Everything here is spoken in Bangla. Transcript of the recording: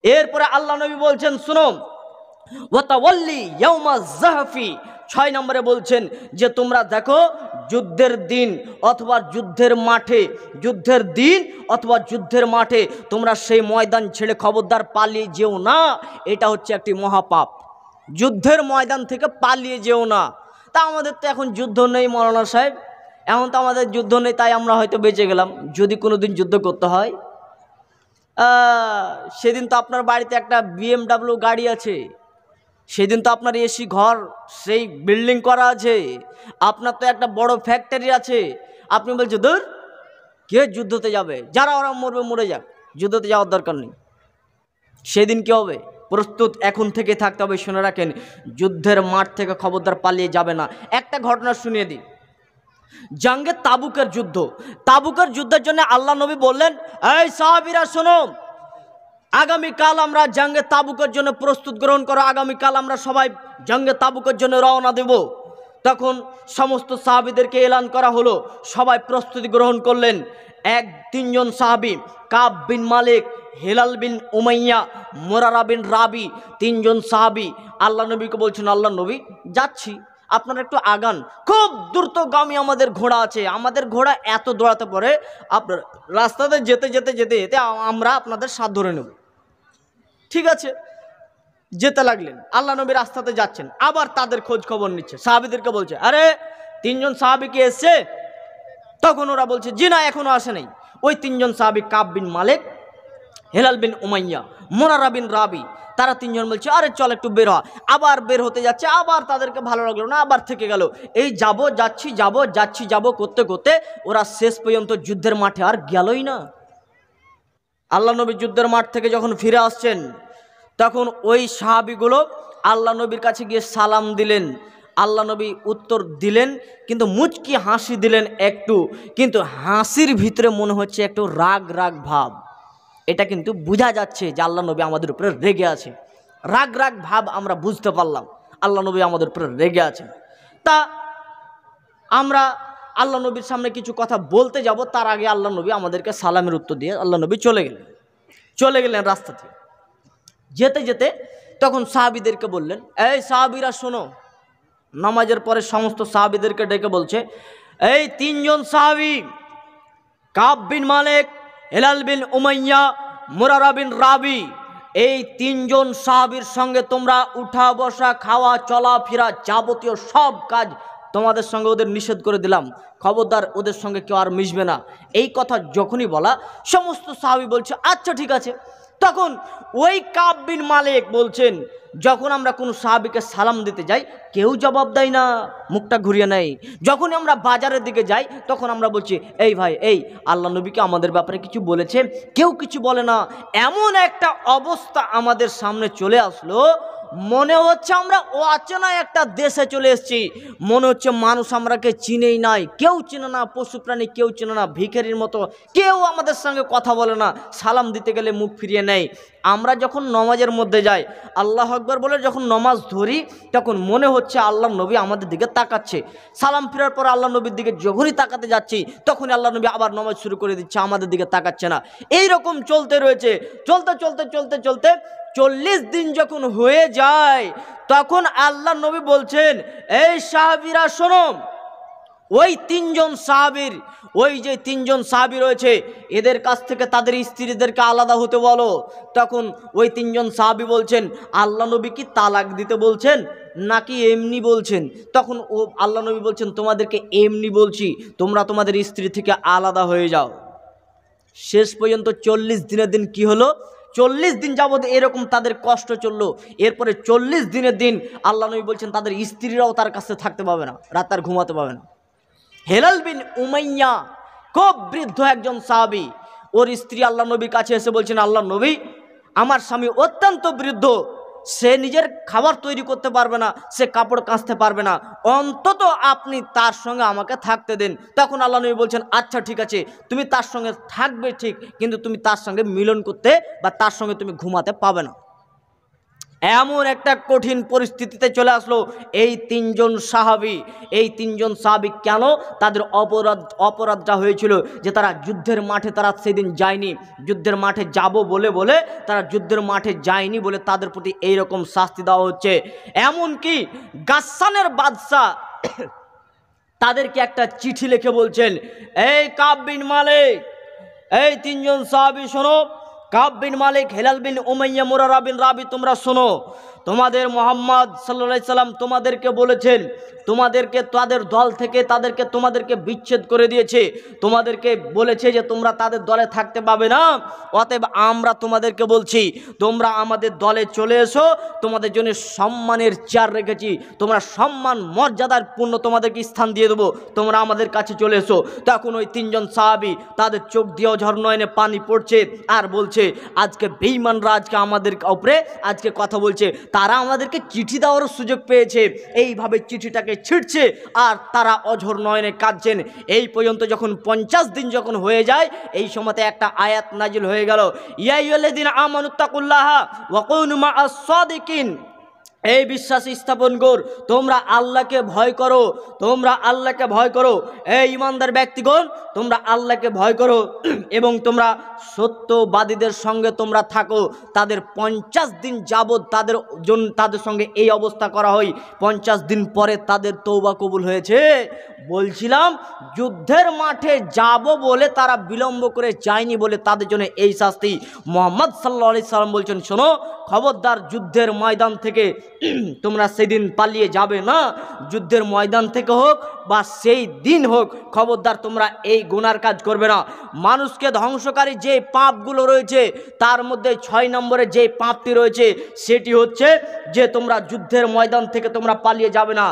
এরপরে আল্লাহ নবী বলছেন শুনো, ওয়াতাওয়াল্লি ইয়াউমা যাহফি, 6 নম্বরে বলছেন যে তোমরা দেখো যুদ্ধের দিন অথবা যুদ্ধের মাঠে তোমরা সেই ময়দান ছেড়ে খবরদার পালিয়ে যেও না। এটা হচ্ছে একটি মহাপাপ। যুদ্ধের ময়দান থেকে পালিয়ে যেও না। তা আমাদের তো এখন যুদ্ধ নেই মৌলানা সাহেব, এখন তো আমাদের যুদ্ধ নেই, তাই আমরা হয়তো বেঁচে গেলাম। যদি কোনো দিন যুদ্ধ করতে হয়, সেদিন তো আপনার বাড়িতে একটা BMW গাড়ি আছে, সেদিন তো আপনার এসি ঘর সেই বিল্ডিং করা আছে, আপনার তো একটা বড় ফ্যাক্টরি আছে। আপনি বলছেন দূর, কে যুদ্ধতে যাবে, যারা ওরা মরবে মরে যাক, যুদ্ধতে যাওয়ার দরকার নেই। সেদিন কি হবে? প্রস্তুত এখন থেকে থাকতে হবে। শুনে রাখেন, যুদ্ধের মাঠ থেকে খবরদার পালিয়ে যাবে না। একটা ঘটনা শুনিয়ে দিই। জঙ্গে তাবুকের যুদ্ধের জন্য আল্লাহ নবী বললেন, এই সাহাবীরা শোনো, আগামীকাল আমরা জঙ্গে তাবুকের জন্য প্রস্তুত গ্রহণ করো, আগামীকাল আমরা সবাই জঙ্গে তাবুকের জন্য রওনা দেব। তখন সমস্ত সাহাবীদেরকে এলান করা হলো, সবাই প্রস্তুতি গ্রহণ করলেন। 3জন সাহাবী, কাব বিন মালিক, হিলাল বিন উমাইয়া, মুরারা বিন রাবি, 3জন সাহাবী আল্লাহ নবীকে বলছেন, আল্লাহ নবী যাচ্ছি, আপনারা একটু আগান, খুব দ্রুতগামী আমাদের ঘোড়া আছে, আমাদের ঘোড়া এত দৌড়াতে পারে, আপনার রাস্তাতে যেতে যেতে যেতে যেতে আমরা আপনাদের সাথ ধরে নেব। ঠিক আছে, যেতে লাগলেন। আল্লাহ নবী রাস্তাতে যাচ্ছেন, আবার তাদের খোঁজ খবর নিচ্ছে, সাহাবীদেরকে বলছে, আরে 3জন সাহাবী কি এসছে? তখন ওরা বলছে, জি না, এখনো আসে নাই। ওই 3জন সাহাবী, কাব বিন মালিক, হিলাল বিন উমাইয়া, মুরারা বিন রাবি, তারা 3জন বলছে, আরে চল একটু বের হ। আবার বের হতে যাচ্ছে, আবার তাদেরকে ভালো লাগলো না, আবার থেকে গেল। এই যাব করতে করতে ওরা শেষ পর্যন্ত যুদ্ধের মাঠে আর গেলই না। আল্লাহ নবী যুদ্ধের মাঠ থেকে যখন ফিরে আসছেন, তখন ওই সাহাবীগুলো আল্লাহ নবীর কাছে গিয়ে সালাম দিলেন। আল্লাহ নবী উত্তর দিলেন, কিন্তু মুচকি হাসি দিলেন একটু, কিন্তু হাসির ভিতরে মনে হচ্ছে একটু রাগ রাগ ভাব। এটা কিন্তু বোঝা যাচ্ছে যে আল্লাহ নবী আমাদের উপরে রেগে আছে। রাগ রাগ ভাব আমরা বুঝতে পারলাম, আল্লাহ নবী আমাদের উপরে রেগে আছেন। তা আমরা আল্লাহ নবীর সামনে কিছু কথা বলতে যাব, তার আগে আল্লাহ নবী আমাদেরকে সালামের উত্তর দিয়ে আল্লাহ নবী চলে গেলেন রাস্তাতে। যেতে যেতে তখন সাহাবীদেরকে বললেন, এই সাহাবীরা শোনো। নামাজের পরে সমস্ত সাহাবীদেরকে ডেকে বলছে, এই 3জন সাহাবী, কাব বিন মালিক, হিলাল বিন উমাইয়া, মুরারা বিন রাবি, এই 3জন সাহাবীর সঙ্গে তোমরা উঠা বসা, খাওয়া, চলাফেরা, যাবতীয় সব কাজ তোমাদের সঙ্গে ওদের নিষেধ করে দিলাম, খবরদার ওদের সঙ্গে কেউ আর মিশবে না। এই কথা যখনই বলা, সমস্ত সাহাবী বলছে আচ্ছা ঠিক আছে। তখন ওই কাব বিন মালিক বলছেন, যখন আমরা কোনো সাহাবীকে সালাম দিতে যাই, কেউ জবাব দেয় না, মুখটা ঘুরিয়ে নেয়। যখনই আমরা বাজারের দিকে যাই, তখন আমরা বলছি, এই ভাই, এই আল্লাহ নবীকে আমাদের ব্যাপারে কিছু বলেছে, কেউ কিছু বলে না। এমন একটা অবস্থা আমাদের সামনে চলে আসলো, মনে হচ্ছে আমরা অচেনা একটা দেশে চলে এসেছি। মনে হচ্ছে মানুষ আমরাকে চিনেই নাই, কেউ চিনে না, পশু প্রাণী কেউ চিনে না, ভিখারির মতো কেউ আমাদের সঙ্গে কথা বলে না, সালাম দিতে গেলে মুখ ফিরিয়ে নেয়। আমরা যখন নমাজের মধ্যে যাই, আল্লাহ আকবার বলে যখন নমাজ ধরি, তখন মনে হচ্ছে আল্লাহ নবী আমাদের দিকে তাকাচ্ছে। সালাম ফেরার পর আল্লাহ নবীর দিকে যখনই তাকাতে যাচ্ছি, তখনই আল্লাহ নবী আবার নমাজ শুরু করে দিচ্ছে, আমাদের দিকে তাকাচ্ছে না। এই রকম চলতে রয়েছে। চলতে 40 দিন যখন হয়ে যায়, তখন আল্লাহ নবী বলছেন, এই সাহাবীরা শোনো, ওই 3জন সাহাবীর, ওই যে 3জন সাহাবী রয়েছে, এদের কাছ থেকে তাদের স্ত্রীদেরকে আলাদা হতে বলো। তখন ওই 3জন সাহাবী বলছেন, আল্লাহ নবী কি তালাক দিতে বলছেন নাকি এমনি বলছেন? তখন ও আল্লাহ নবী বলছেন, তোমাদেরকে এমনি বলছি, তোমরা তোমাদের স্ত্রী থেকে আলাদা হয়ে যাও। শেষ পর্যন্ত 40 দিনের দিন কি হলো? 40 দিন যাবৎ এরকম তাদের কষ্ট চললো। এরপরে 40 দিনের দিন আল্লাহ নবী বলছেন তাদের স্ত্রীরাও তার কাছে থাকতে পাবে না, রাত আর ঘুমাতে পাবে না। হিলাল বিন উমাইয়া খুব বৃদ্ধ একজন সাহাবী, ওর স্ত্রী আল্লাহ নবীর কাছে এসে বলছেন, আল্লাহ নবী, আমার স্বামী অত্যন্ত বৃদ্ধ, সে নিজের খাবার তৈরি করতে পারবে না, সে কাপড় কাচতে পারবে না, অন্তত আপনি তার সঙ্গে আমাকে থাকতে দেন। তখন আল্লাহ নবী বলছেন, আচ্ছা ঠিক আছে, তুমি তার সঙ্গে থাকবে ঠিক, কিন্তু তুমি তার সঙ্গে মিলন করতে বা তার সঙ্গে তুমি ঘুমাতে পাবে না। এমন একটা কঠিন পরিস্থিতিতে চলে আসলো এই তিনজন সাহাবী কেন তাদের অপরাধটা হয়েছিল যে তারা যুদ্ধের মাঠে তারা সেদিন যায়নি, যুদ্ধের মাঠে যাব বলে বলে তারা যুদ্ধের মাঠে যায়নি বলে তাদের প্রতি এই রকম শাস্তি দেওয়া হচ্ছে। এমনকি গাসসানের বাদশা তাদেরকে একটা চিঠি লিখে বলছেন, এই কাব বিন মালিক, এই তিনজন সাহাবী শোনো, কাব বিন মালিক, হেলাল বিন উমাইয়া, মুরারা বিন রাবি, তোমরা শোনো, তোমাদের মোহাম্মদ সাল্লাল্লাহু আলাইহি সাল্লাম তোমাদেরকে বলেছেন, তোমাদেরকে তাদের দল থেকে তোমাদেরকে বিচ্ছেদ করে দিয়েছে, তোমাদেরকে বলেছে যে তোমরা তাদের দলে থাকতে পাবে না। অতএব আমরা তোমাদেরকে বলছি তোমরা আমাদের দলে চলে এসো, তোমাদের জন্য সম্মানের চেয়ার রেখেছি, তোমরা সম্মান মর্যাদার পূর্ণ তোমাদেরকে স্থান দিয়ে দেবো, তোমরা আমাদের কাছে চলে এসো। তখন ওই তিনজন সাহাবী তাদের চোখ দিয়ে ঝড় নয়নে পানি পড়ছে আর বলছে আজকে বেঈমানরা আজকে আমাদের উপরে আজকে কথা বলছে, তারা আমাদেরকে চিঠি দেওয়ার সুযোগ পেয়েছে, এইভাবে চিঠিটাকে ছিঁড়ছে আর তারা অঝর নয়নে কাঁদছেন। এই পর্যন্ত যখন 50 দিন যখন হয়ে যায়, এই সময়তে একটা আয়াত নাজিল হয়ে গেল, ইয়া আইয়ুহাল্লাযীনা আমানুত্তাকুল্লাহা ওয়া কুনু মা'আস সাদিকিন, এই বিশ্বাস স্থাপন কর, তোমরা আল্লাহকে ভয় করো, তোমরা আল্লাহকে ভয় করো, এই ইমানদার ব্যক্তিগণ তোমরা আল্লাহকে ভয় করো এবং তোমরা সত্যবাদীদের সঙ্গে তোমরা থাকো। তাদের 50 দিন যাবৎ তাদের সঙ্গে এই অবস্থা করা হয়, 50 দিন পরে তাদের তওবা কবুল হয়েছে। বলছিলাম যুদ্ধের মাঠে যাব বলে তারা বিলম্ব করে যায়নি বলে তাদের জন্য এই শাস্তি। মুহাম্মদ সাল্লাল্লাহু আলাইহি সাল্লাম বলছেন, শোনো খবরদার, যুদ্ধের ময়দান থেকে তোমরা সেদিন পালিয়ে যাবে না, যুদ্ধের ময়দান থেকে হোক বা সেই দিন হোক, খবরদার তোমরা এই গুনার কাজ করবে না। মানুষকে ধ্বংসকারী যে পাপগুলো রয়েছে তার মধ্যে 6 নম্বরে যে পাপটি রয়েছে সেটি হচ্ছে যে তোমরা যুদ্ধের ময়দান থেকে তোমরা পালিয়ে যাবে না।